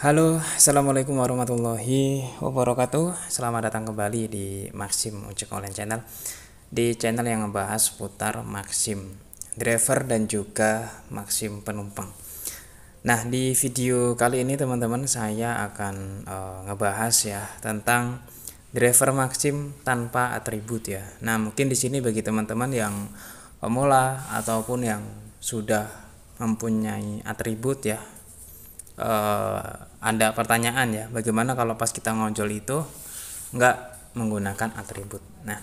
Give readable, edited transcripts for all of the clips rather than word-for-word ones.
Halo, assalamualaikum warahmatullahi wabarakatuh. Selamat datang kembali di Maxim Ojek Online Channel. Di channel yang membahas seputar Maxim driver dan juga Maxim penumpang. Nah, di video kali ini teman-teman saya akan ngebahas ya tentang driver Maxim tanpa atribut ya. Nah, mungkin di sini bagi teman-teman yang pemula ataupun yang sudah mempunyai atribut ya, ada pertanyaan ya, bagaimana kalau pas kita ngojol itu nggak menggunakan atribut. Nah,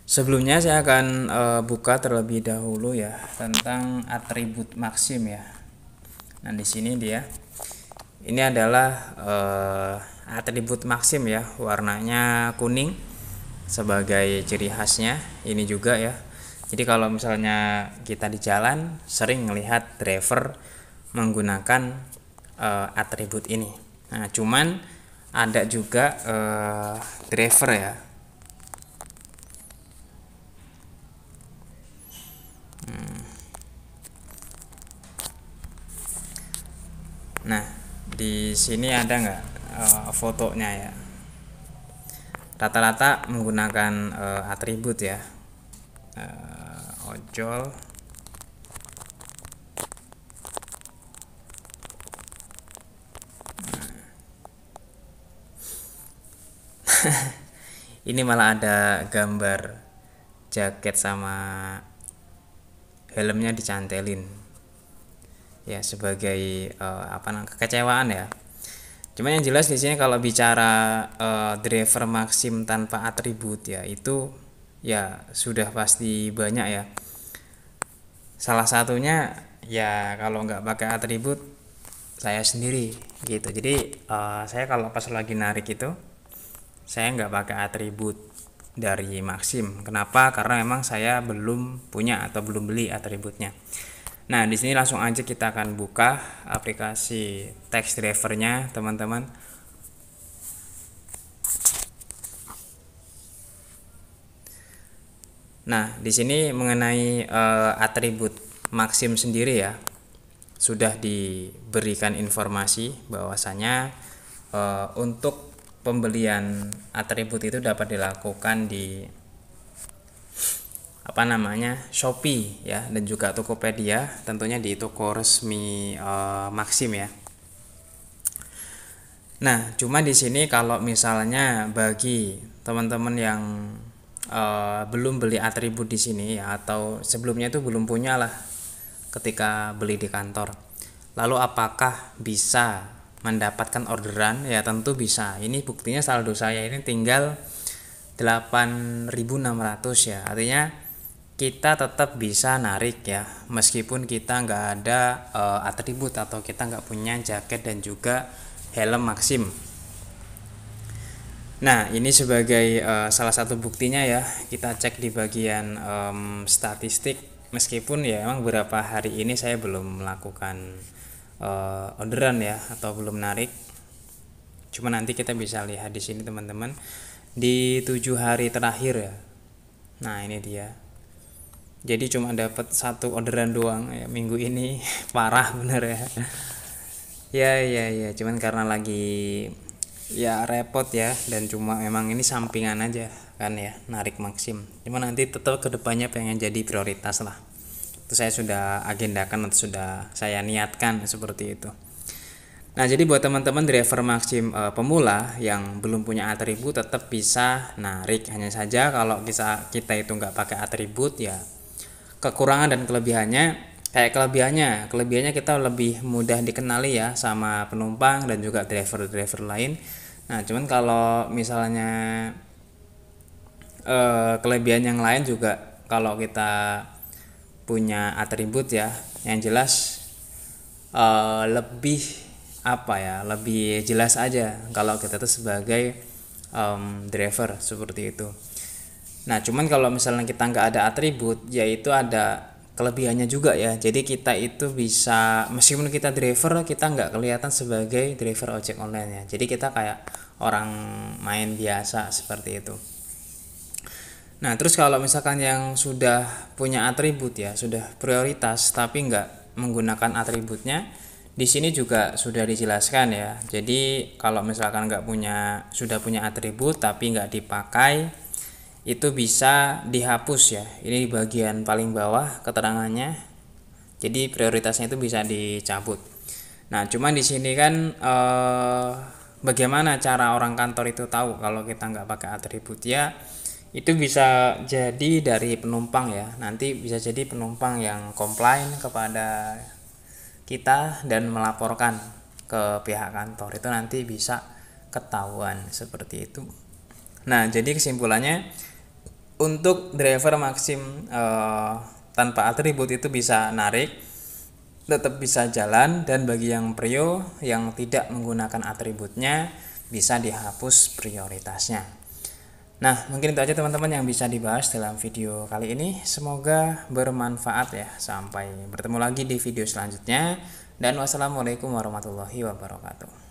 sebelumnya saya akan buka terlebih dahulu ya tentang atribut Maxim ya. Nah, di sini dia, ini adalah atribut Maxim ya, warnanya kuning sebagai ciri khasnya. Ini juga ya, jadi kalau misalnya kita di jalan sering melihat driver menggunakan atribut ini. Nah, cuman ada juga driver ya. Nah, di sini ada nggak fotonya ya? Rata-rata menggunakan atribut ya. Ojol. Ini malah ada gambar jaket sama helmnya dicantelin ya, sebagai kekecewaan ya. Cuman yang jelas di sini kalau bicara driver Maxim tanpa atribut ya, itu ya sudah pasti banyak ya. Salah satunya ya kalau nggak pakai atribut saya sendiri gitu. Jadi saya kalau pas lagi narik itu saya nggak pakai atribut dari Maxim. Kenapa? Karena memang saya belum punya atau belum beli atributnya. Nah, di sini langsung aja kita akan buka aplikasi text drivernya, teman-teman. Nah, di sini mengenai atribut Maxim sendiri ya, sudah diberikan informasi bahwasanya untuk pembelian atribut itu dapat dilakukan di Shopee ya, dan juga Tokopedia, tentunya di toko resmi Maxim ya. Nah, cuma di sini kalau misalnya bagi teman-teman yang belum beli atribut di sini ya, atau sebelumnya itu belum punya lah ketika beli di kantor, lalu apakah bisa mendapatkan orderan? Ya tentu bisa. Ini buktinya saldo saya ini tinggal 8.600 ya, artinya kita tetap bisa narik ya, meskipun kita nggak ada atribut atau kita nggak punya jaket dan juga helm Maxim. Nah, ini sebagai salah satu buktinya ya, kita cek di bagian statistik. Meskipun ya emang beberapa hari ini saya belum melakukan orderan ya, atau belum narik. Cuma nanti kita bisa lihat di sini teman-teman, di 7 hari terakhir ya. Nah, ini dia. Jadi cuma dapat satu orderan doang ya minggu ini. Parah bener ya. Ya, cuman karena lagi ya repot ya, dan cuma memang ini sampingan aja kan ya, narik Maxim. Cuma nanti tetap kedepannya pengen jadi prioritas lah. Itu saya sudah agendakan atau sudah saya niatkan seperti itu. Nah, jadi buat teman-teman driver Maxim pemula yang belum punya atribut tetap bisa narik. Hanya saja kalau kita itu nggak pakai atribut ya, kekurangan dan kelebihannya, kayak kelebihannya kita lebih mudah dikenali ya sama penumpang dan juga driver-driver lain. Nah, cuman kalau misalnya kelebihan yang lain juga, kalau kita punya atribut ya, yang jelas lebih lebih jelas aja kalau kita tuh sebagai driver seperti itu. Nah, cuman kalau misalnya kita nggak ada atribut, yaitu ada kelebihannya juga ya. Jadi kita itu bisa, meskipun kita driver, kita nggak kelihatan sebagai driver ojek online ya. Jadi kita kayak orang main biasa seperti itu. Nah, terus kalau misalkan yang sudah punya atribut ya, sudah prioritas tapi nggak menggunakan atributnya, Di sini juga sudah dijelaskan ya. Jadi kalau misalkan sudah punya atribut tapi nggak dipakai, itu bisa dihapus ya. Ini di bagian paling bawah keterangannya. Jadi prioritasnya itu bisa dicabut. Nah, cuman di sini kan bagaimana cara orang kantor itu tahu kalau kita nggak pakai atribut ya? Itu bisa jadi dari penumpang ya. Nanti bisa jadi penumpang yang komplain kepada kita dan melaporkan ke pihak kantor, itu nanti bisa ketahuan seperti itu. Nah, jadi kesimpulannya untuk driver Maxim tanpa atribut itu bisa narik, tetap bisa jalan, dan bagi yang Prio yang tidak menggunakan atributnya bisa dihapus prioritasnya. Nah, mungkin itu aja teman-teman yang bisa dibahas dalam video kali ini. Semoga bermanfaat ya. Sampai bertemu lagi di video selanjutnya. Dan wassalamualaikum warahmatullahi wabarakatuh.